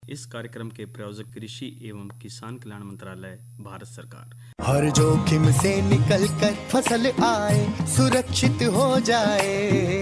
इस कार्यक्रम के प्रायोजक कृषि एवं किसान कल्याण मंत्रालय, भारत सरकार। हर जोखिम से निकल कर फसल आए, सुरक्षित हो जाए,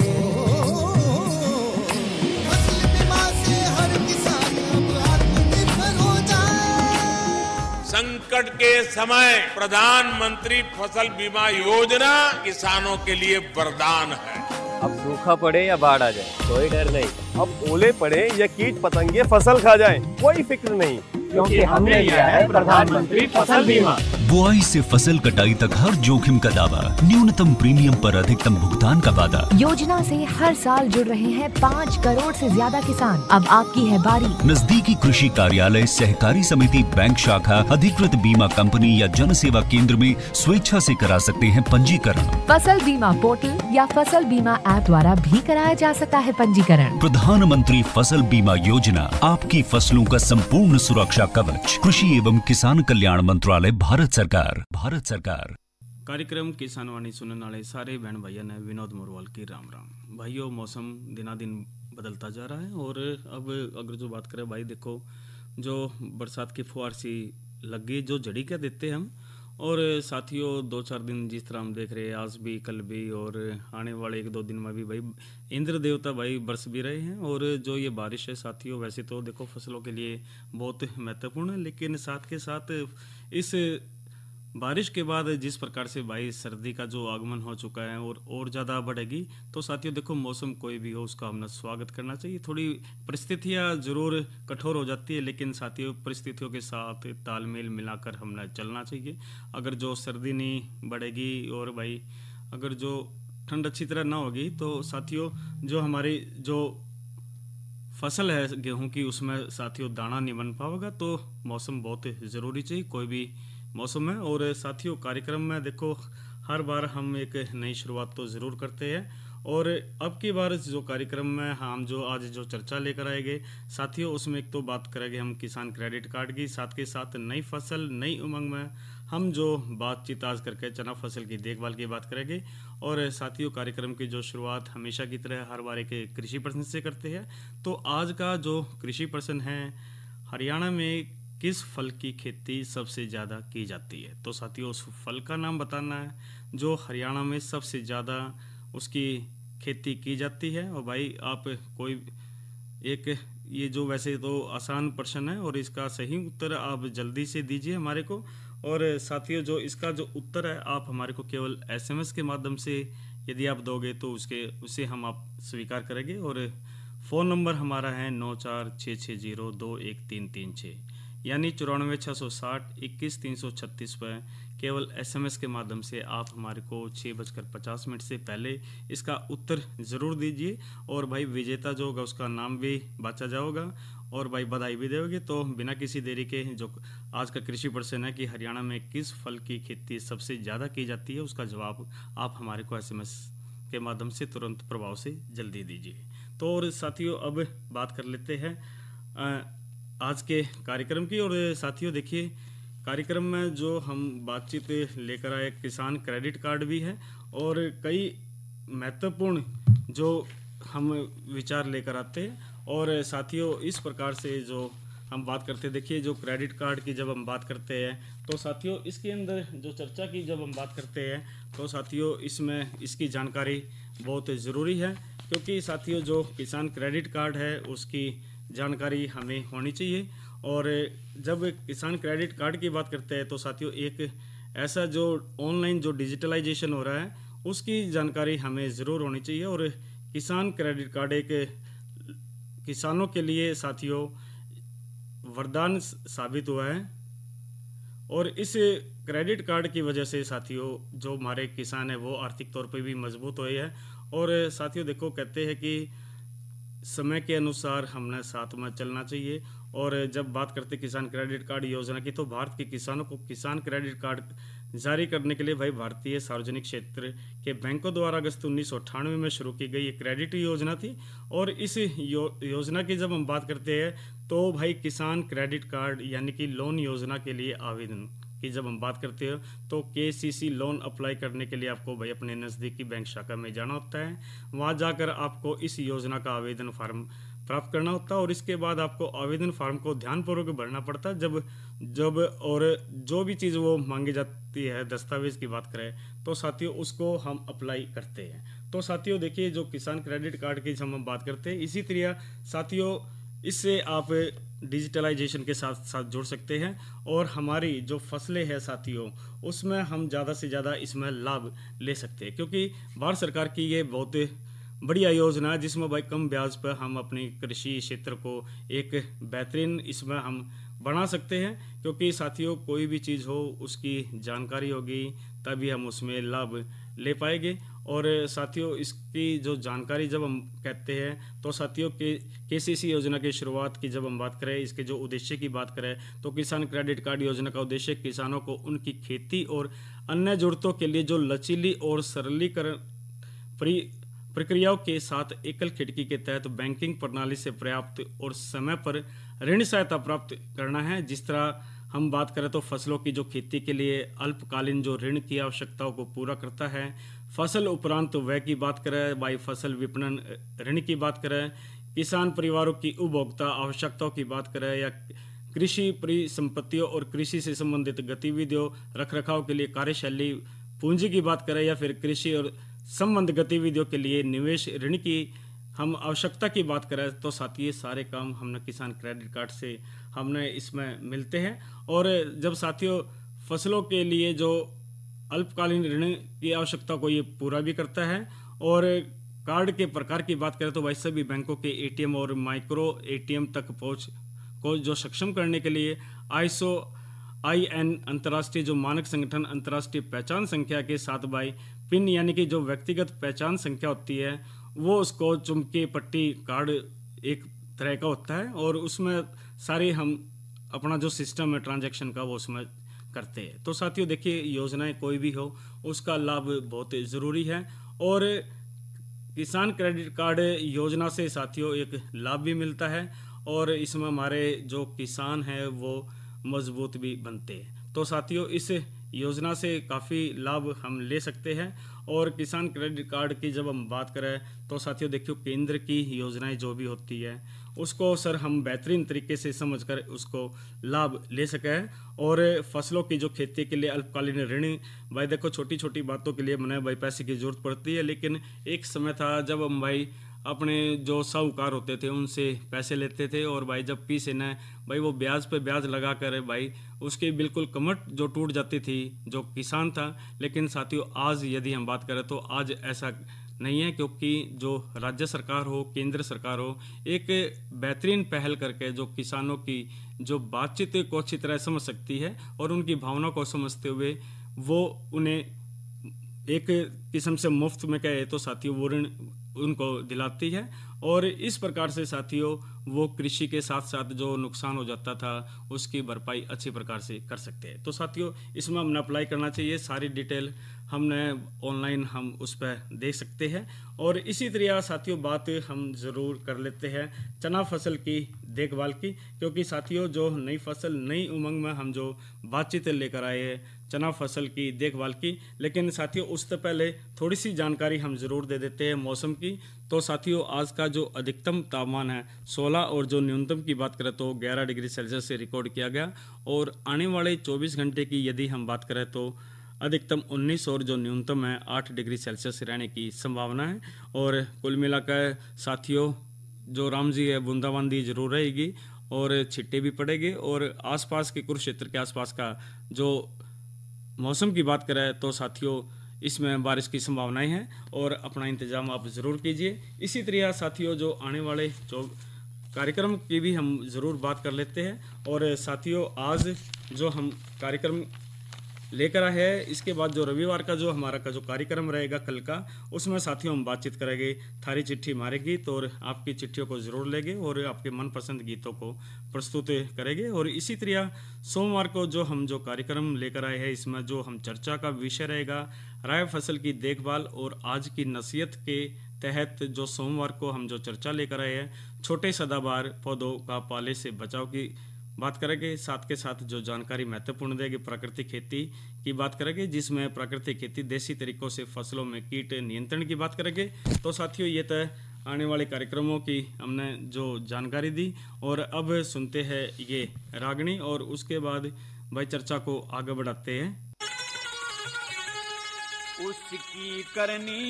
फसल बीमा से हर किसान अब आत्मनिर्भर हो जाए। संकट के समय प्रधानमंत्री फसल बीमा योजना किसानों के लिए वरदान है। अब सूखा पड़े या बाढ़ आ जाए कोई डर नहीं, अब ओले पड़े या कीट पतंगे फसल खा जाए कोई फिक्र नहीं, क्योंकि हमने लिया है प्रधानमंत्री फसल बीमा। बुआई से फसल कटाई तक हर जोखिम का दावा, न्यूनतम प्रीमियम पर अधिकतम भुगतान का वादा। योजना से हर साल जुड़ रहे हैं 5 करोड़ से ज्यादा किसान। अब आपकी है बारी। नजदीकी कृषि कार्यालय, सहकारी समिति, बैंक शाखा, अधिकृत बीमा कंपनी या जन सेवा केंद्र में स्वेच्छा से करा सकते हैं पंजीकरण। फसल बीमा पोर्टल या फसल बीमा ऐप द्वारा भी कराया जा सकता है पंजीकरण। प्रधानमंत्री फसल बीमा योजना, आपकी फसलों का संपूर्ण सुरक्षा कवच। कृषि एवं किसान कल्याण मंत्रालय, भारत सरकार। कार्यक्रम किसान वाणी सुनने वाले सारे बहन भैया ने विनोद मोरवाल की राम राम। भाइयों, मौसम दिना दिन बदलता जा रहा है और अब अगर जो बात करें भाई, देखो जो बरसात की फुहार सी लग गई, जो जड़ी क्या देते हैं हम। और साथियों 2-4 दिन जिस तरह हम देख रहे हैं, आज भी कल भी और आने वाले 1-2 दिन में भी भाई इंद्र देवता भाई बरस भी रहे हैं। और जो ये बारिश है साथियों, वैसे तो देखो फसलों के लिए बहुत महत्वपूर्ण है, लेकिन साथ के साथ इस बारिश के बाद जिस प्रकार से भाई सर्दी का जो आगमन हो चुका है और ज़्यादा बढ़ेगी, तो साथियों देखो मौसम कोई भी हो उसका हमने स्वागत करना चाहिए। थोड़ी परिस्थितियाँ जरूर कठोर हो जाती है, लेकिन साथियों परिस्थितियों के साथ तालमेल मिलाकर हमने चलना चाहिए। अगर जो सर्दी नहीं बढ़ेगी और भाई अगर जो ठंड अच्छी तरह ना होगी, तो साथियों जो हमारी जो फसल है गेहूं की, उसमें साथियों दाना नहीं बन पाएगा। तो मौसम बहुत ज़रूरी चाहिए, कोई भी मौसम है। और साथियों कार्यक्रम में देखो हर बार हम एक नई शुरुआत तो ज़रूर करते हैं, और अब की बार जो कार्यक्रम में हम जो आज जो चर्चा लेकर आएंगे साथियों, उसमें एक तो बात करेंगे हम किसान क्रेडिट कार्ड की, साथ के साथ नई फसल नई उमंग में हम जो बातचीत आज करके चना फसल की देखभाल की बात करेंगे। और साथियों कार्यक्रम की जो शुरुआत हमेशा की तरह हर बार एक कृषि प्रश्न से करते हैं। तो आज का जो कृषि प्रश्न है, हरियाणा में किस फल की खेती सबसे ज़्यादा की जाती है? तो साथियों उस फल का नाम बताना है जो हरियाणा में सबसे ज़्यादा उसकी खेती की जाती है। और भाई आप कोई एक ये जो वैसे तो आसान प्रश्न है और इसका सही उत्तर आप जल्दी से दीजिए हमारे को। और साथियों जो इसका जो उत्तर है आप हमारे को केवल SMS के माध्यम से यदि आप दोगे तो उसे हम आप स्वीकार करेंगे। और फ़ोन नंबर हमारा है 9466021336, यानी 94,660,21,336 पर केवल SMS के माध्यम से आप हमारे को 6:50 से पहले इसका उत्तर ज़रूर दीजिए। और भाई विजेता जो होगा उसका नाम भी बांटा जाएगा और भाई बधाई भी देंगे। तो बिना किसी देरी के जो आज का कृषि प्रश्न है कि हरियाणा में किस फल की खेती सबसे ज़्यादा की जाती है, उसका जवाब आप हमारे को SMS के माध्यम से तुरंत प्रभाव से जल्दी दीजिए। तो और साथियों अब बात कर लेते हैं आज के कार्यक्रम की। और साथियों देखिए कार्यक्रम में जो हम बातचीत लेकर आए, किसान क्रेडिट कार्ड भी है और कई महत्वपूर्ण जो हम विचार लेकर आते हैं। और साथियों इस प्रकार से जो हम बात करते हैं, देखिए जो क्रेडिट कार्ड की जब हम बात करते हैं तो साथियों इसके अंदर जो चर्चा की जब हम बात करते हैं तो साथियों इसमें इसकी जानकारी बहुत ज़रूरी है, क्योंकि साथियों जो किसान क्रेडिट कार्ड है उसकी जानकारी हमें होनी चाहिए। और जब किसान क्रेडिट कार्ड की बात करते हैं तो साथियों एक ऐसा जो ऑनलाइन जो डिजिटलाइजेशन हो रहा है उसकी जानकारी हमें ज़रूर होनी चाहिए। और किसान क्रेडिट कार्ड एक किसानों के लिए साथियों वरदान साबित हुआ है। और इस क्रेडिट कार्ड की वजह से साथियों जो हमारे किसान है वो आर्थिक तौर पे भी मजबूत हुए हैं। और साथियों देखो कहते हैं कि समय के अनुसार हमने साथ में चलना चाहिए। और जब बात करते किसान क्रेडिट कार्ड योजना की, तो भारत के किसानों को किसान क्रेडिट कार्ड जारी करने के लिए भाई भारतीय सार्वजनिक क्षेत्र के बैंकों द्वारा अगस्त 1998 में शुरू की गई एक क्रेडिट योजना थी। और इस योजना की जब हम बात करते हैं तो भाई किसान क्रेडिट कार्ड यानी कि लोन योजना के लिए आवेदन की जब हम बात करते हो तो KCC लोन अप्लाई करने के लिए आपको भाई अपने नज़दीकी बैंक शाखा में जाना होता है। वहाँ जाकर आपको इस योजना का आवेदन फॉर्म प्राप्त करना होता है और इसके बाद आपको आवेदन फॉर्म को ध्यानपूर्वक भरना पड़ता है। जब और जो भी चीज़ वो मांगी जाती है, दस्तावेज की बात करें तो साथियों उसको हम अप्लाई करते हैं। तो साथियों देखिए, जो किसान क्रेडिट कार्ड की हम बात करते हैं, इसी तरह साथियों इससे आप डिजिटलाइजेशन के साथ साथ जुड़ सकते हैं और हमारी जो फसलें हैं साथियों उसमें हम ज़्यादा से ज़्यादा इसमें लाभ ले सकते हैं, क्योंकि भारत सरकार की ये बहुत बढ़िया योजना है जिसमें भाई कम ब्याज पर हम अपनी कृषि क्षेत्र को एक बेहतरीन इसमें हम बना सकते हैं। क्योंकि साथियों कोई भी चीज़ हो उसकी जानकारी होगी तभी हम उसमें लाभ ले पाएंगे। और साथियों इसकी जो जानकारी जब हम कहते हैं तो साथियों के केसीसी योजना की शुरुआत की जब हम बात करें, इसके जो उद्देश्य की बात करें तो किसान क्रेडिट कार्ड योजना का उद्देश्य किसानों को उनकी खेती और अन्य जरूरतों के लिए जो लचीली और सरलीकरण प्रक्रियाओं के साथ एकल खिड़की के तहत बैंकिंग प्रणाली से पर्याप्त और समय पर ऋण सहायता प्राप्त करना है। जिस तरह हम बात करें तो फसलों की जो खेती के लिए अल्पकालीन जो ऋण की आवश्यकताओं को पूरा करता है, फसल उपरांत व्यय की बात करें, बाई फसल विपणन ऋण की बात करें, किसान परिवारों की उपभोक्ता आवश्यकताओं की बात करें, या कृषि परिसंपत्तियों और कृषि से संबंधित गतिविधियों रखरखाव के लिए कार्यशैली पूंजी की बात करें, या फिर कृषि और संबंध गतिविधियों के लिए निवेश ऋण की हम आवश्यकता की बात करें तो साथियों ये सारे काम हमने किसान क्रेडिट कार्ड से हमने इसमें मिलते हैं। और जब साथियों फसलों के लिए जो अल्पकालीन ऋण की आवश्यकता को ये पूरा भी करता है। और कार्ड के प्रकार की बात करें तो भाई सभी बैंकों के एटीएम और माइक्रो एटीएम तक पहुंच को जो सक्षम करने के लिए ISO-IN अंतर्राष्ट्रीय जो मानक संगठन अंतर्राष्ट्रीय पहचान संख्या के साथ भाई पिन यानी कि जो व्यक्तिगत पहचान संख्या होती है वो उसको चुंबकीय पट्टी कार्ड एक तरह का होता है और उसमें सारे हम अपना जो सिस्टम है ट्रांजैक्शन का वो उसमें करते हैं। तो साथियों देखिए योजनाएं कोई भी हो उसका लाभ बहुत ज़रूरी है और किसान क्रेडिट कार्ड योजना से साथियों एक लाभ भी मिलता है और इसमें हमारे जो किसान हैं वो मजबूत भी बनते हैं। तो साथियों इस योजना से काफ़ी लाभ हम ले सकते हैं। और किसान क्रेडिट कार्ड की जब हम बात करें तो साथियों देखियो केंद्र की योजनाएं जो भी होती है उसको सर हम बेहतरीन तरीके से समझकर उसको लाभ ले सकें। और फसलों की जो खेती के लिए अल्पकालीन ऋण भाई देखो छोटी छोटी बातों के लिए मैंने भाई पैसे की जरूरत पड़ती है, लेकिन एक समय था जब हम भाई अपने जो साहूकार होते थे उनसे पैसे लेते थे और भाई जब पी से न भाई वो ब्याज पे ब्याज लगा कर भाई उसकी बिल्कुल कमर जो टूट जाती थी जो किसान था। लेकिन साथियों आज यदि हम बात करें तो आज ऐसा नहीं है, क्योंकि जो राज्य सरकार हो केंद्र सरकार हो एक बेहतरीन पहल करके जो किसानों की जो बातचीत को अच्छी तरह समझ सकती है और उनकी भावना को समझते हुए वो उन्हें एक किस्म से मुफ्त में कहे तो साथियों वो ऋण उनको दिलाती है। और इस प्रकार से साथियों वो कृषि के साथ साथ जो नुकसान हो जाता था उसकी भरपाई अच्छी प्रकार से कर सकते हैं। तो साथियों इसमें हमने अप्लाई करना चाहिए, सारी डिटेल हमने ऑनलाइन हम उस पर देख सकते हैं। और इसी तरह साथियों बात हम ज़रूर कर लेते हैं चना फसल की देखभाल की, क्योंकि साथियों जो नई फसल नई उमंग में हम जो बातचीत लेकर आए हैं चना फसल की देखभाल की, लेकिन साथियों उससे पहले थोड़ी सी जानकारी हम ज़रूर दे देते हैं मौसम की। तो साथियों आज का जो अधिकतम तापमान है 16 और जो न्यूनतम की बात करें तो 11 डिग्री सेल्सियस से रिकॉर्ड किया गया। और आने वाले 24 घंटे की यदि हम बात करें तो अधिकतम 19 और जो न्यूनतम है 8 डिग्री सेल्सियस रहने की संभावना है। और कुल मिलाकर साथियों जो राम जी है बूंदाबांदी जरूर रहेगी और छिट्टे भी पड़ेंगे। और आसपास के कुरुक्षेत्र के आसपास का जो मौसम की बात करें तो साथियों इसमें बारिश की संभावनाएं हैं और अपना इंतजाम आप ज़रूर कीजिए। इसी तरह साथियों जो आने वाले जो कार्यक्रम की भी हम ज़रूर बात कर लेते हैं। और साथियों आज जो हम कार्यक्रम लेकर आए हैं इसके बाद जो रविवार का जो हमारा का जो कार्यक्रम रहेगा कल का उसमें साथियों हम बातचीत करेंगे थारी चिट्ठी हमारे गीत और आपकी चिट्ठियों को ज़रूर लेंगे और आपके मनपसंद गीतों को प्रस्तुत करेंगे। और इसी तरह सोमवार को जो हम जो कार्यक्रम लेकर आए हैं इसमें जो हम चर्चा का विषय रहेगा राय फसल की देखभाल। और आज की नसीहत के तहत जो सोमवार को हम जो चर्चा लेकर आए हैं छोटे सदाबहार पौधों का पाले से बचाव की बात करेंगे, साथ के साथ जो जानकारी महत्वपूर्ण देगी प्राकृतिक खेती की बात करेंगे जिसमें प्राकृतिक खेती देसी तरीकों से फसलों में कीट नियंत्रण की बात करेंगे। तो साथियों ये तो आने वाले कार्यक्रमों की हमने जो जानकारी दी। और अब सुनते हैं ये रागनी और उसके बाद भाई चर्चा को आगे बढ़ाते हैं। उसकी करनी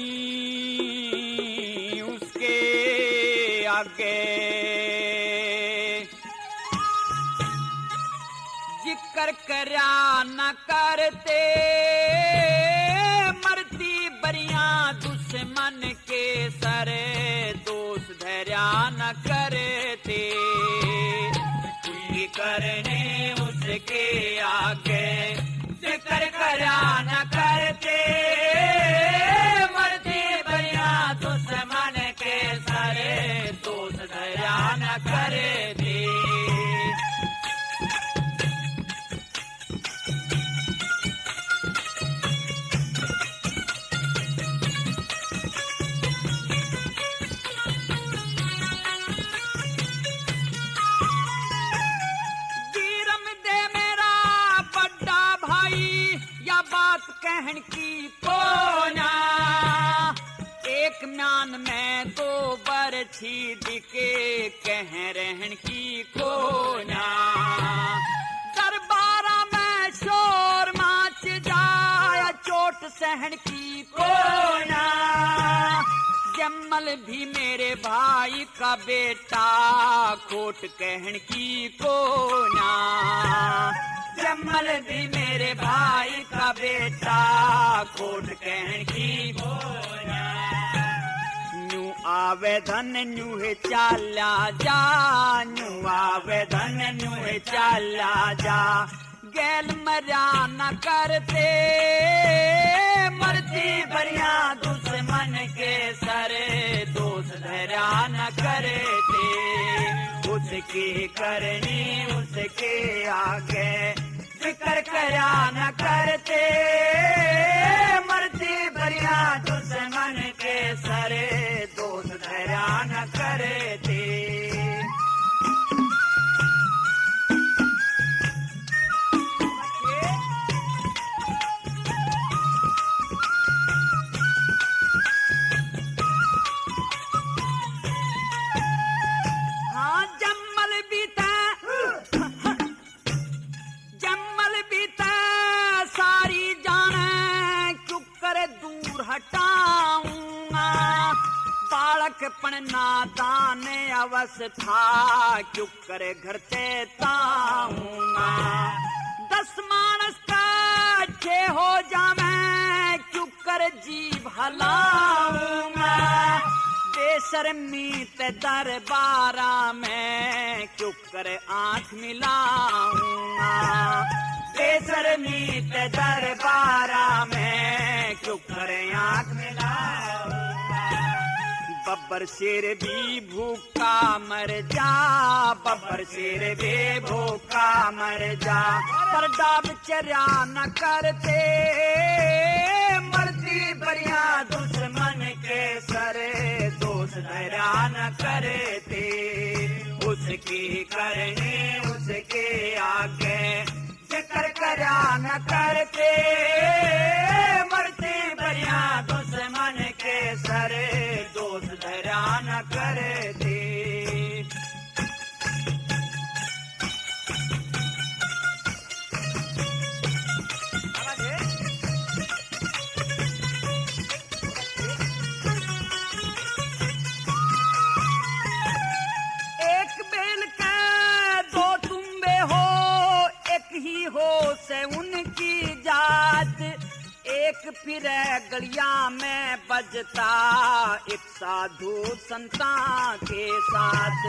उसके आगे जिक्र करया न करते मरती बरिया दुश्मन के सरे दोष धैर्या न करते उसकी करने उसके आगे जिक्र करया न करते मरती बरिया दुश्मन के सरे दोष धैर्या न करते कहन की कोना एक म्यान में दो बरछी दिके कह रहन की कोना दरबारा में शोर माच जाया चोट सहन की कोना जम्मल भी मेरे भाई का बेटा खोट कहन की कोना जम्मल भी मेरे भाई का बेटा खोट कहन की बोला न्यू आवेदन न्यू है चाला जा न्यू आवेदन न्यू है चाला जा गैल मरा न करते मरती बरिया दुश्मन के सरे दोष धैर्या न करते उसकी करनी उसके आगे जिक्र करया न करते मरती बरिया दुश्मन के सरे दोष धैर्या न करते हटाऊंगा बालकपन नादान अवस्था क्यों करे घर से ताऊंगा 10 मानस का 6 हो जावे क्यों कर जीव हलाऊंगा बेशर्मी ते दरबारा में क्यों करे आंख मिलाऊंगा बेशर्मी ते दरबारा में क्यों करे आंख मिलाऊंगा बब्बर शेर भी भूखा मर जा बब्बर शेर भी भूखा मर जा पर डाब चर्या न करते मरती बरिया दुश्मन के सरे दोष धैर्या न करते उसकी करने उसके आगे जिक्र करया न करते मरती बरिया दुश्मन के सरे दोष धैर्या न करते एक बेल का 2 तुम्बे हो एक ही हो से उनकी जात एक फिर गलिया में बजता एक साधु संता के साथ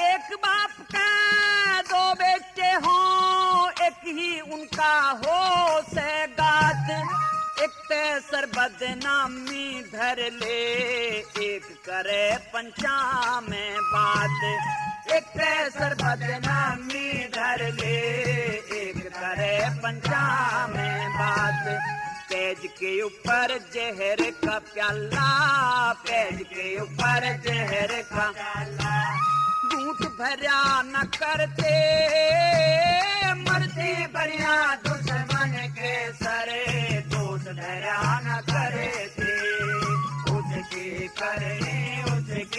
एक बाप का 2 बेटे हो एक ही उनका हो से गात एक तेसर बदनामी धर ले एक करे पंचा में बात एक तेसर बदनामी धर ले एक करे पंचा में बात पेज के ऊपर जहर का प्याला पेज के ऊपर जहर का प्याला घूंट भरा न करते मरती बरिया दुश्मन के सरे दोष धरा न करते उसके करने उसके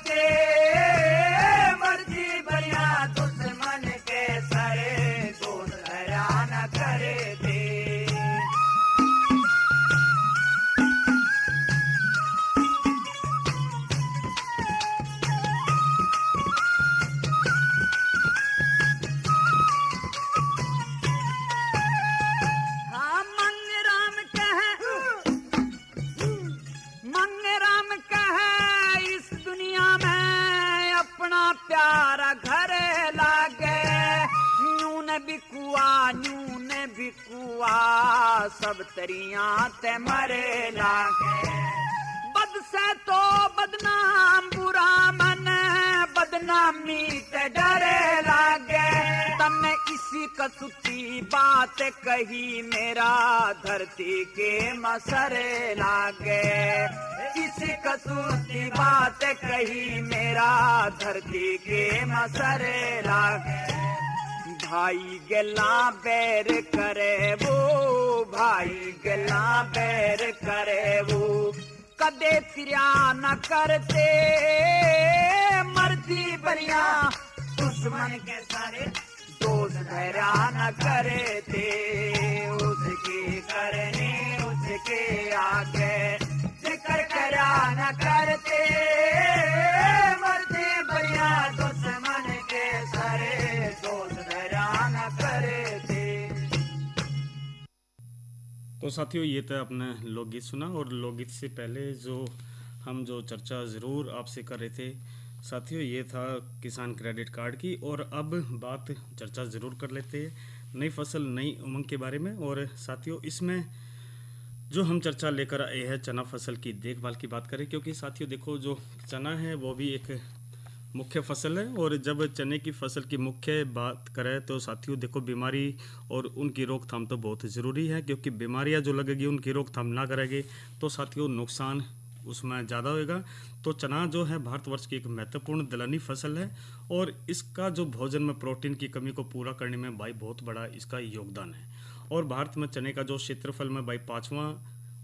करते मर्जी बढ़िया दुश्मन के सारे दोस्त हैरान करे थे। प्यारा घर लागे न्यून बिकुआ सब तरिया ते मरे लागे। बद से तो बदनाम बुरा मन बदनामी ते डरे लागे। तन्ने इसी कसूती बात कही मेरा धरती के मसरे लागे। इसी कसूती बात कही मेरा धरती के मसरे लागे। भाई गला बैर करे वो भाई गला बैर करे वो कदे तिरिया न करते मर्दी बलिया दुश्मन के सारे दोस्त हैरान करे थे। उसके करने उसके आगे जिक्र करा न करते मर्दी बलिया दुश्मन के सारे दोस्त हैरान करे थे। तो साथियों ये तो आपने लोकगीत सुना और लोकगीत से पहले हम जो चर्चा ज़रूर आपसे कर रहे थे साथियों ये था किसान क्रेडिट कार्ड की। और अब बात चर्चा ज़रूर कर लेते हैं नई फसल नई उमंग के बारे में। और साथियों इसमें जो हम चर्चा लेकर आए हैं चना फसल की देखभाल की बात करें, क्योंकि साथियों देखो जो चना है वो भी एक मुख्य फसल है। और जब चने की फसल की मुख्य बात करें तो साथियों देखो बीमारी और उनकी रोकथाम तो बहुत ज़रूरी है, क्योंकि बीमारियां जो लगेगी उनकी रोकथाम ना करेंगे तो साथियों नुकसान उसमें ज़्यादा होएगा। तो चना जो है भारतवर्ष की एक महत्वपूर्ण दलहनी फसल है और इसका जो भोजन में प्रोटीन की कमी को पूरा करने में भाई बहुत बड़ा इसका योगदान है। और भारत में चने का जो क्षेत्रफल में भाई 5वां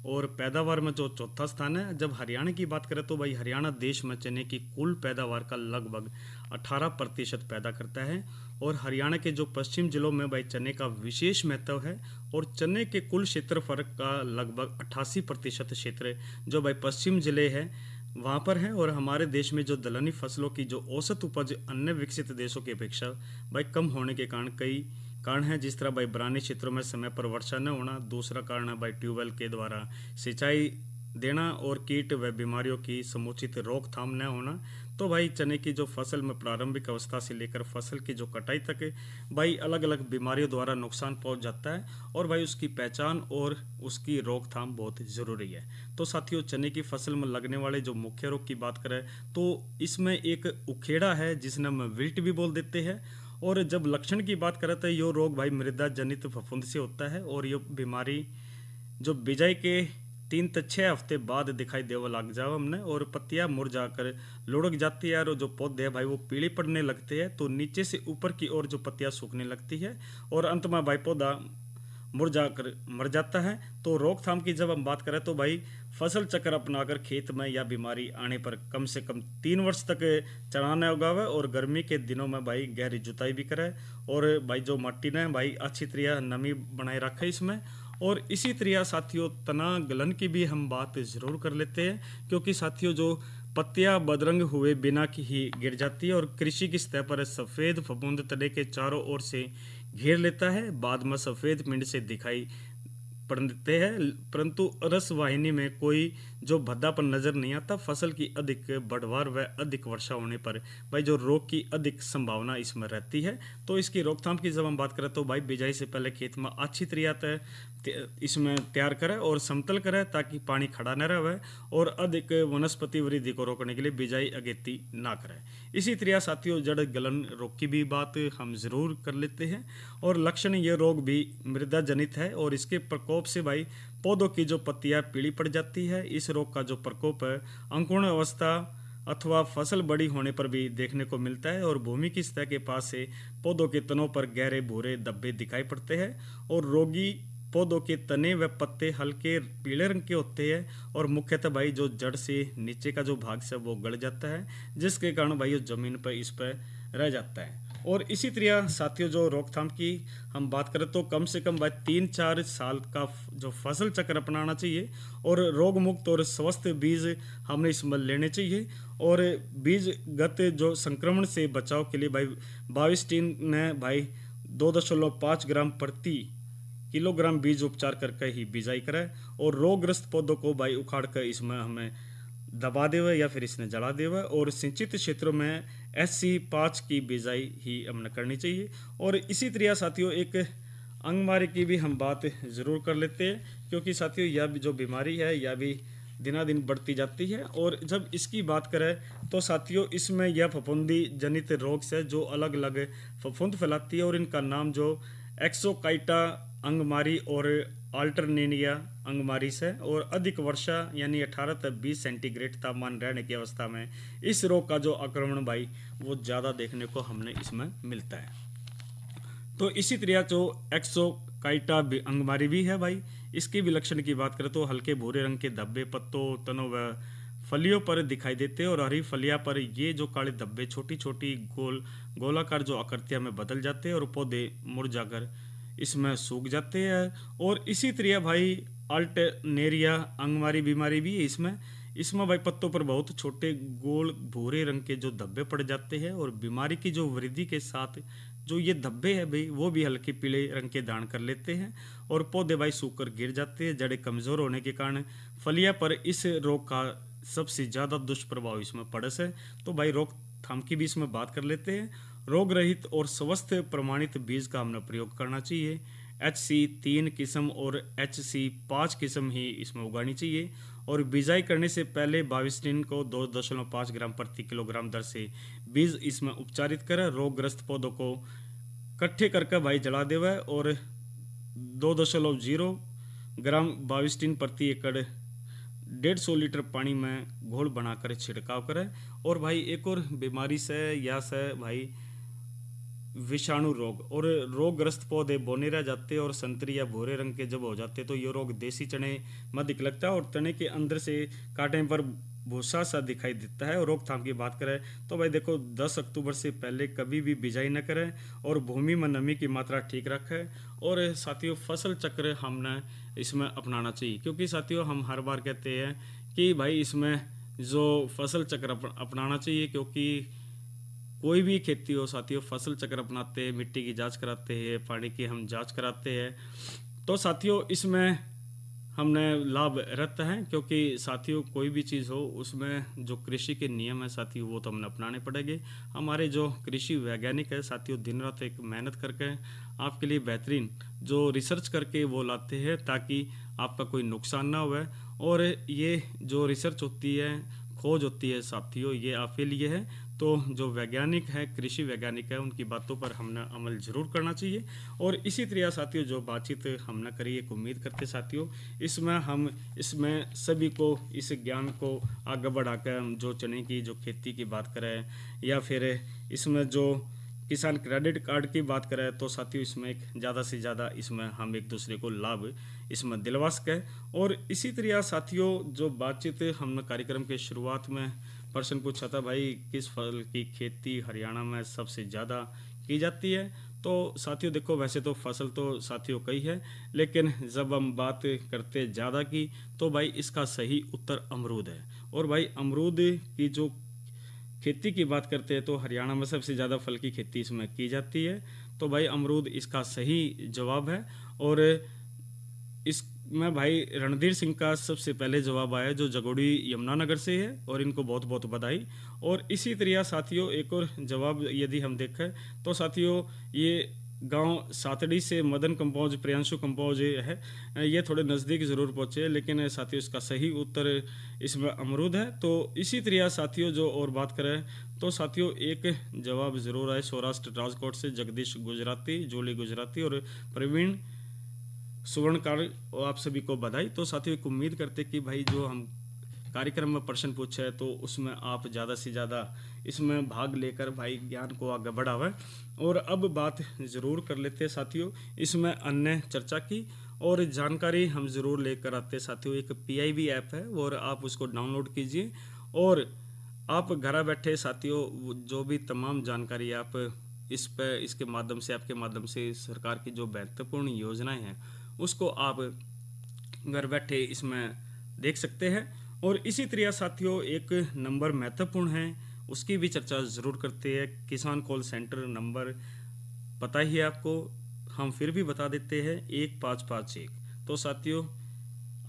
और पैदावार में जो 4था स्थान है। जब हरियाणा की बात करें तो भाई हरियाणा देश में चने की कुल पैदावार का लगभग 18% पैदा करता है। और हरियाणा के जो पश्चिम जिलों में भाई चने का विशेष महत्व है और चने के कुल क्षेत्रफल का लगभग 88% क्षेत्र जो भाई पश्चिम जिले है वहाँ पर है। और हमारे देश में जो दलहनी फसलों की जो औसत उपज अन्य विकसित देशों की अपेक्षा भाई कम होने के कारण कई कारण है, जिस तरह भाई बरानी क्षेत्रों में समय पर वर्षा न होना। दूसरा कारण है भाई ट्यूबवेल के द्वारा सिंचाई देना और कीट व बीमारियों की समुचित रोकथाम न होना। तो भाई चने की जो फसल में प्रारंभिक अवस्था से लेकर फसल की जो कटाई तक भाई अलग अलग बीमारियों द्वारा नुकसान पहुंच जाता है और भाई उसकी पहचान और उसकी रोकथाम बहुत ज़रूरी है। तो साथियों चने की फसल में लगने वाले जो मुख्य रोग की बात करें तो इसमें एक उखेड़ा है जिसे हम विल्ट भी बोल देते हैं। और जब लक्षण की बात करें तो ये रोग भाई मृदा जनित फफूंद से होता है और ये बीमारी जो बिजाई के 3 से 6 हफ्ते बाद दिखाई देवा लग जाओ हमने और पत्तियां मुरझाकर लुढ़क जाती है और जो पौधे है भाई वो पीले पड़ने लगते हैं। तो नीचे से ऊपर की ओर जो पत्तियां सूखने लगती है और अंत में भाई पौधा मुरझाकर मर जाता है। तो रोकथाम की जब हम बात करें तो भाई फसल चक्र अपनाकर खेत में या बीमारी आने पर कम से कम 3 वर्ष तक चना न उगावे और गर्मी के दिनों में भाई गहरी जुताई भी करे और भाई जो मिट्टी ने भाई अच्छी तरह नमी बनाए रखे इसमें। और इसी तरह साथियों तना गलन की भी हम बात ज़रूर कर लेते हैं, क्योंकि साथियों जो पत्तियां बदरंग हुए बिना की ही गिर जाती है और कृषि की सतह पर सफ़ेद फफूंद तने के चारों ओर से घेर लेता है। बाद में सफ़ेद पिंड से दिखाई पड़ते हैं, परंतु रस वाहिनी में कोई जो भद्दापन नजर नहीं आता। फसल की अधिक बढ़वार व अधिक वर्षा होने पर भाई जो रोग की अधिक संभावना इसमें रहती है। तो इसकी रोकथाम की जब हम बात करें तो भाई बिजाई से पहले खेत में अच्छी तरह इसमें तैयार करें और समतल करें ताकि पानी खड़ा न रहे और अधिक वनस्पति वृद्धि को रोकने के लिए बिजाई अगेती ना करें। इसी तरह साथियों जड़ गलन रोग की भी बात हम जरूर कर लेते हैं और लक्षण ये रोग भी मृदा जनित है और इसके प्रकोप से भाई पौधों की जो पत्तियां पीली पड़ जाती है। इस रोग का जो प्रकोप है अंकुरण अवस्था अथवा फसल बड़ी होने पर भी देखने को मिलता है और भूमि की सतह के पास से पौधों के तनों पर गहरे भूरे धब्बे दिखाई पड़ते हैं और रोगी पौधों के तने व पत्ते हल्के पीले रंग के होते हैं और मुख्यतः भाई जो जड़ से नीचे का जो भाग से वो गल जाता है, जिसके कारण भाई जमीन पर इस पर रह जाता है। और इसी तरह साथियों जो रोकथाम की हम बात करें तो कम से कम भाई 3-4 साल का जो फसल चक्र अपनाना चाहिए और रोग मुक्त और स्वस्थ बीज हमने इसमें लेने चाहिए। और बीजगत जो संक्रमण से बचाव के लिए भाई बाविस्टीन ने भाई 2.5 ग्राम प्रति किलोग्राम बीज उपचार करके ही बिजाई कराए और रोगग्रस्त पौधों को भाई उखाड़ कर इसमें हमें दबा देवे या फिर इसने जला देवे। और सिंचित क्षेत्रों में SC5 की बिजाई ही हमने करनी चाहिए। और इसी तरह साथियों एक अंगमारी की भी हम बात ज़रूर कर लेते हैं, क्योंकि साथियों यह जो बीमारी है यह भी दिनादिन बढ़ती जाती है। और जब इसकी बात करें तो साथियों इसमें यह फफूंदी जनित रोग से जो अलग अलग फफूंद फैलाती है और इनका नाम जो एक्सोकाइटा अंगमारी और अल्टरनेरिया अंगमारिस है। और अधिक वर्षा यानी 18 से 20 सेंटीग्रेड तापमान रहने की अवस्था में इस रोग का जो आक्रमण भाई वो ज़्यादा देखने को हमने इसमें मिलता है। तो इसी तरह जो एक्सोकाइटा अंगमारी भी है भाई, इसके भी लक्षण की बात करें तो हल्के भूरे रंग के धब्बे पत्तों, तनों व फलियों पर दिखाई देते हैं और हरी फलियां पर ये जो काले धब्बे छोटी छोटी गोलाकार जो आकृतियां में बदल जाते हैं और पौधे मुरझाकर इसमें सूख जाते हैं। और इसी तरह भाई अल्टरनेरिया अंगमारी बीमारी भी है इसमें भाई पत्तों पर बहुत छोटे गोल भूरे रंग के जो धब्बे पड़ जाते हैं और बीमारी की जो वृद्धि के साथ जो ये धब्बे हैं भाई वो भी हल्के पीले रंग के धारण कर लेते हैं और पौधे भाई सूखकर गिर जाते हैं। जड़ें कमज़ोर होने के कारण फलियां पर इस रोग का सबसे ज़्यादा दुष्प्रभाव इसमें पड़स है। तो भाई रोकथाम की भी इसमें बात कर लेते हैं। रोग रहित और स्वस्थ प्रमाणित बीज का हमने प्रयोग करना चाहिए। HC3 किस्म और HC5 किस्म ही इसमें उगानी चाहिए। और बिजाई करने से पहले बाविस्टीन को 2.5 ग्राम प्रति किलोग्राम दर से बीज इसमें उपचारित करें। रोगग्रस्त पौधों को इकट्ठे करके भाई जला देवे और 2.0 ग्राम बाविस्टीन प्रति एकड़ 150 लीटर पानी में घोल बनाकर छिड़काव करें। और भाई एक और बीमारी से या से भाई विषाणु रोग और रोगग्रस्त पौधे बौने रह जाते हैं और संतरी या भूरे रंग के जब हो जाते तो ये रोग देसी चने में दिख लगता है और तने के अंदर से काटने पर भूसा सा दिखाई देता है। और रोकथाम की बात करें तो भाई देखो 10 अक्टूबर से पहले कभी भी बिजाई न करें और भूमि में नमी की मात्रा ठीक रखें। और साथियों फसल चक्र हमने इसमें अपनाना चाहिए, क्योंकि साथियों हम हर बार कहते हैं कि भाई इसमें जो फसल चक्र अपनाना चाहिए, क्योंकि कोई भी खेती हो साथियों फसल चक्र अपनाते हैं, मिट्टी की जांच कराते हैं, पानी की हम जांच कराते हैं, तो साथियों इसमें हमने लाभ रहता है। क्योंकि साथियों कोई भी चीज़ हो उसमें जो कृषि के नियम है साथियों वो तो हमने अपनाने पड़ेंगे। हमारे जो कृषि वैज्ञानिक है साथियों दिन रात एक मेहनत करके आपके लिए बेहतरीन जो रिसर्च करके वो लाते हैं ताकि आपका कोई नुकसान ना हुए। और ये जो रिसर्च होती है, खोज होती है साथियों, ये आपके लिए है। तो जो वैज्ञानिक है, कृषि वैज्ञानिक है, उनकी बातों पर हमने अमल जरूर करना चाहिए। और इसी तरह साथियों जो बातचीत हमने करी एक उम्मीद करते साथियों इसमें सभी को इस ज्ञान को आगे बढ़ाकर हम जो चने की जो खेती की बात करें या फिर इसमें जो किसान क्रेडिट कार्ड की बात करें तो साथियों इसमें एक ज़्यादा से ज़्यादा इसमें हम एक दूसरे को लाभ इसमें दिलवा सकें। और इसी तरह साथियों जो बातचीत हमने कार्यक्रम के शुरुआत में प्रश्न पूछा था भाई किस फल की खेती हरियाणा में सबसे ज़्यादा की जाती है, तो साथियों देखो वैसे तो फसल तो साथियों कई है, लेकिन जब हम बात करते ज़्यादा की तो भाई इसका सही उत्तर अमरूद है। और भाई अमरूद की जो खेती की बात करते हैं तो हरियाणा में सबसे ज़्यादा फल की खेती इसमें की जाती है। तो भाई अमरूद इसका सही जवाब है। और इसमें भाई रणधीर सिंह का सबसे पहले जवाब आया जो जगोड़ी यमुनानगर से है और इनको बहुत बहुत बधाई। और इसी तरह साथियों एक और जवाब यदि हम देखें तो साथियों ये गांव सातड़ी से मदन कंपोज प्रियांशु कंपोज है, ये थोड़े नज़दीक ज़रूर पहुँचे लेकिन साथियों इसका सही उत्तर इसमें अमरूद है। तो इसी तरह साथियों जो और बात करें तो साथियों एक जवाब ज़रूर आए सौराष्ट्र राजकोट से जगदीश गुजराती, जूली गुजराती और प्रवीण सुवर्णकार, आप सभी को बधाई। तो साथियों एक उम्मीद करते कि भाई जो हम कार्यक्रम में प्रश्न पूछे है तो उसमें आप ज़्यादा से ज़्यादा इसमें भाग लेकर भाई ज्ञान को आगे बढ़ावें। और अब बात ज़रूर कर लेते हैं साथियों इसमें अन्य चर्चा की। और जानकारी हम ज़रूर लेकर आते हैं साथियों। एक PIB ऐप है और आप उसको डाउनलोड कीजिए और आप घर बैठे साथियों जो भी तमाम जानकारी आप इसके माध्यम से, आपके माध्यम से सरकार की जो महत्वपूर्ण योजनाएं हैं उसको आप घर बैठे इसमें देख सकते हैं। और इसी तरह साथियों एक नंबर महत्वपूर्ण है, उसकी भी चर्चा ज़रूर करते हैं। किसान कॉल सेंटर नंबर पता ही है आपको, हम फिर भी बता देते हैं 1551। तो साथियों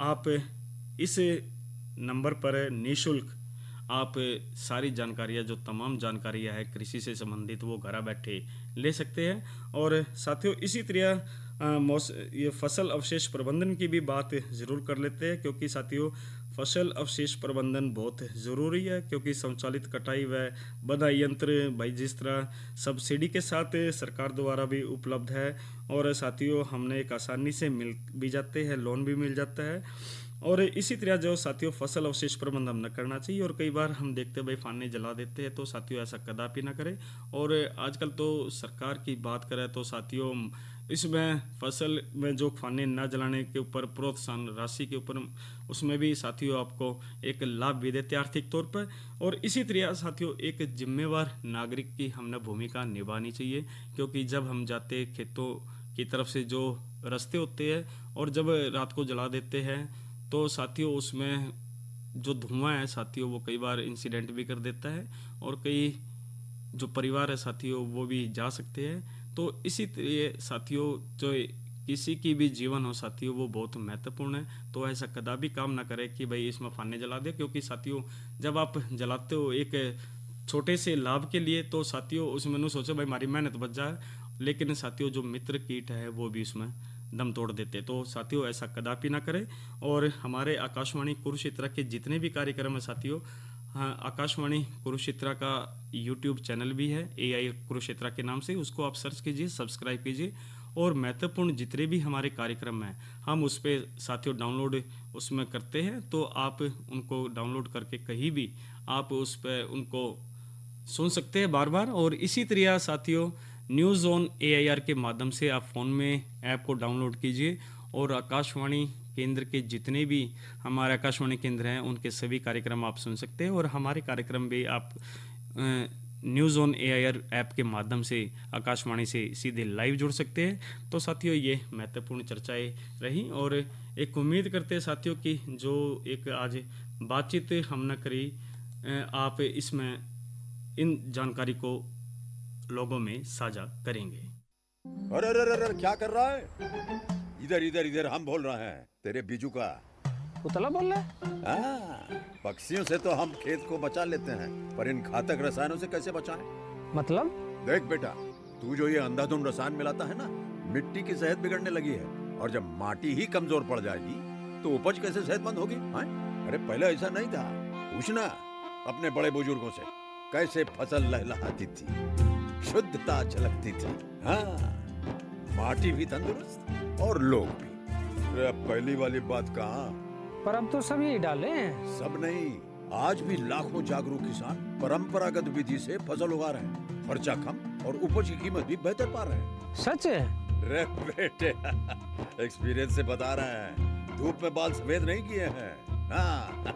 आप इस नंबर पर निःशुल्क आप सारी जानकारियाँ, जो तमाम जानकारियाँ है कृषि से संबंधित, वो घर बैठे ले सकते हैं। और साथियों इसी तरह ये फसल अवशेष प्रबंधन की भी बात ज़रूर कर लेते हैं, क्योंकि साथियों फसल अवशेष प्रबंधन बहुत ज़रूरी है, क्योंकि स्वचालित कटाई व बधाई यंत्र भाई जिस तरह सब्सिडी के साथ सरकार द्वारा भी उपलब्ध है, और साथियों हमने एक आसानी से मिल भी जाते हैं, लोन भी मिल जाता है। और इसी तरह जो साथियों फसल अवशेष प्रबंधन न करना चाहिए, और कई बार हम देखते हैं भाई फाने जला देते हैं, तो साथियों ऐसा कदापि ना करें। और आजकल तो सरकार की बात करें तो साथियों इसमें फसल में जो फाने न जलाने के ऊपर प्रोत्साहन राशि के ऊपर उसमें भी साथियों आपको एक लाभ भी देते हैं आर्थिक तौर पर। और इसी तरह साथियों एक जिम्मेवार नागरिक की हमने भूमिका निभानी चाहिए, क्योंकि जब हम जाते खेतों की तरफ से जो रास्ते होते हैं और जब रात को जला देते हैं तो साथियों उसमें जो धुआं है साथियों वो कई बार इंसिडेंट भी कर देता है, और कई जो परिवार है साथियों वो भी जा सकते हैं। तो इसी तरह साथियों जो किसी की भी जीवन हो साथियों वो बहुत महत्वपूर्ण है, तो ऐसा कदापि काम ना करें कि भाई इसमें फाने जला दे, क्योंकि साथियों जब आप जलाते हो एक छोटे से लाभ के लिए, तो साथियों उसमें न सोचो भाई हमारी मेहनत बच जाए, लेकिन साथियों जो मित्र कीट है वो भी उसमें दम तोड़ देते। तो साथियों ऐसा कदापि ना करें। और हमारे आकाशवाणी कुरुक्षेत्र के जितने भी कार्यक्रम है साथियों, हाँ आकाशवाणी कुरुक्षेत्र का YouTube चैनल भी है AI कुरुक्षेत्र के नाम से, उसको आप सर्च कीजिए, सब्सक्राइब कीजिए, और महत्वपूर्ण जितने भी हमारे कार्यक्रम हैं हम उस पर साथियों डाउनलोड उसमें करते हैं, तो आप उनको डाउनलोड करके कहीं भी आप उस पर उनको सुन सकते हैं बार बार। और इसी तरह साथियों न्यूज़ ऑन AIR के माध्यम से आप फ़ोन में ऐप को डाउनलोड कीजिए, और आकाशवाणी केंद्र के जितने भी हमारे आकाशवाणी केंद्र हैं उनके सभी कार्यक्रम आप सुन सकते हैं। और हमारे कार्यक्रम भी आप न्यूज़ ऑन AIR ऐप के माध्यम से आकाशवाणी से सीधे लाइव जुड़ सकते हैं। तो साथियों ये महत्वपूर्ण चर्चाएं रही, और एक उम्मीद करते हैं साथियों कि जो एक आज बातचीत हमने करी आप इसमें इन जानकारी को लोगों में साझा करेंगे। अरे अरे अरे क्या कर रहा है? इधर इधर इधर हम बोल रहे हैं तेरे बीजू का। उतला बोल रहा है? पक्षियों से तो हम खेत को बचा लेते हैं, पर इन घातक रसायनों से कैसे बचाएं? मतलब? देख बेटा, तू जो ये अंधाधुंध रसायन मिलाता है ना, मिट्टी की सेहत बिगड़ने लगी है, और जब माटी ही कमजोर पड़ जाएगी तो उपज कैसे सेहतमंद होगी? अरे पहले ऐसा नहीं था, पूछना अपने बड़े बुजुर्गों से, कैसे फसल लहलहाती थी, शुद्धता झलकती थी। हाँ, माटी भी तंदुरुस्त और लोग भी। अरे पहली वाली बात कहाँ? पर अब तो सब यही डाले हैं। सब नहीं, आज भी लाखों जागरूक किसान परंपरागत विधि से फसल उगा रहे हैं, खर्चा कम और उपज की कीमत भी बेहतर पा रहे हैं। सच है? रे बेटे एक्सपीरियंस से बता रहे हैं, धूप में बाल सफेद नहीं किए हैं। हाँ।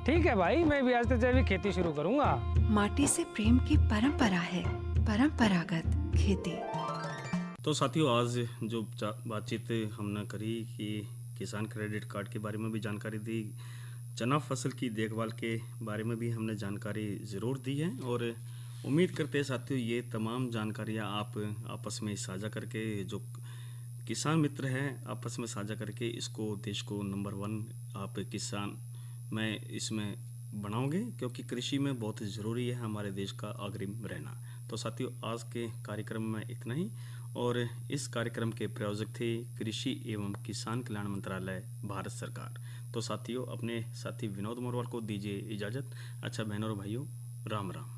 ठीक है भाई, मैं भी आज से जैविक खेती शुरू करूंगा। माटी से प्रेम की परंपरा है, परंपरागत खेती। तो साथियों आज जो बातचीत हमने करी कि किसान क्रेडिट कार्ड के बारे में भी जानकारी दी, चना फसल की देखभाल के बारे में भी हमने जानकारी ज़रूर दी है, और उम्मीद करते हैं साथियों ये तमाम जानकारियाँ आप आपस में साझा करके, जो किसान मित्र हैं आपस में साझा करके इसको देश को नंबर 1 आप किसान में इसमें बनाओगे, क्योंकि कृषि में बहुत ज़रूरी है हमारे देश का अग्रिम रहना। तो साथियों आज के कार्यक्रम में इतना ही, और इस कार्यक्रम के प्रायोजक थे कृषि एवं किसान कल्याण मंत्रालय भारत सरकार। तो साथियों अपने साथी विनोद मोरवाल को दीजिए इजाज़त। अच्छा बहनों और भाइयों, राम राम।